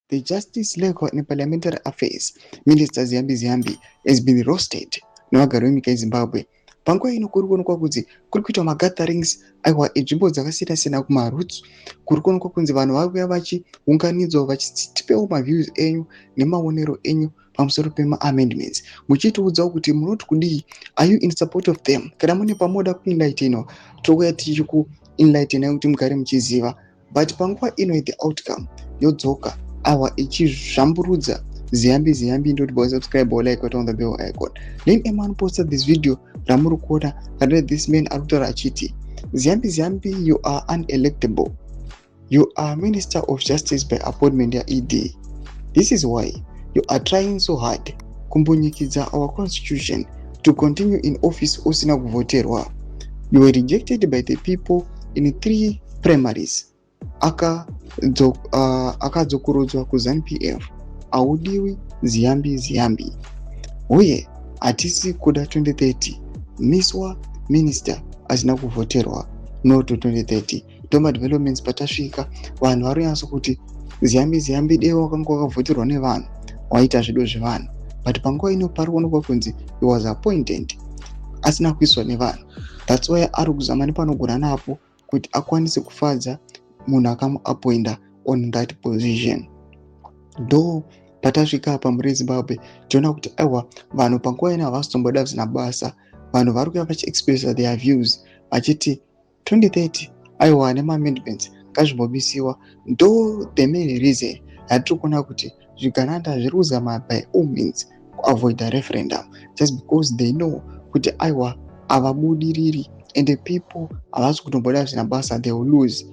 the Justice, Legal and Parliamentary Affairs Minister Ziyambi has been roasted nevagari venyika yeZimbabwe. Panguva ino kuri kuonekwa kuti kuri kuitwa magatherings aiwa enzvimbo dzakasiyana siyana kumaroots. Kuri kuonekwa kunzi vanhu vari kuuya vachiunganidzwa vachiti tipewo maviews enyu nemaonero enyu pamusoro pema-amendments, muchitiudzawo kuti munoti kudii, are you in support of them? Kana mune pamoda kuenlighteniwa, tokuya tichikuenlighteniwa kuti mugare muchiziva. But panguva ino the outcome yodzoka awa ichizvamburudza Ziyambi ndoti boy subscribe or like on the bell icon. Then a man posted this video ramuri kuona kana this man arutaura achiti Ziyambi you are unelectable. You are Minister of Justice by appointment ya ED. This is why you are trying so hard kumbonyikidza our constitution to continue in office usina kuvoterwa. You were rejected by the people in 3 primaries. Akadzokurodzwa kuZANU-PF. Audiwi Ziyambi. Uye hatisi kuda 2030. Miswa minister asina kuvoterwa no to 2030. Toma developments patasvika vanhu varinyatso kuti Ziyambi dewa wakanga wakavhoterwa nevanhu waita zvido zvevanhu. But panguva ino pari kuonekwa kunzi he was appointed asina kuiswa nevanhu. That's why ari kuzama nepanogona napo kuti akwanise kufadza munhu akamuappointa on that position. Though patasvika apa muri Zimbabwe tiona kuti aiwa vanhu panguva ino havasitomboda zvisina basa. Vanhu vari kuuya vachiexpressa their views vachiti 2030 aiwa nema-amendments ngazvimbomisiwa. Though the main reason yatiri kuona kuti zvigananda zviri kuzama by all means kuavoid a referendum just because they know kuti aiwa havabudiriri and the people havasi kutomboda zvisina basa, they will lose.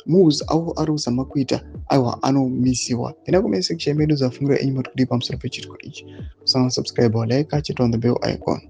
Moves avo ari kuzama kuita aiwa anomisiwa. Enda comment section medu zafungura enyu mari kudii pamusoro pechiriko ichi. Subscribe or like, chit on the bell icon.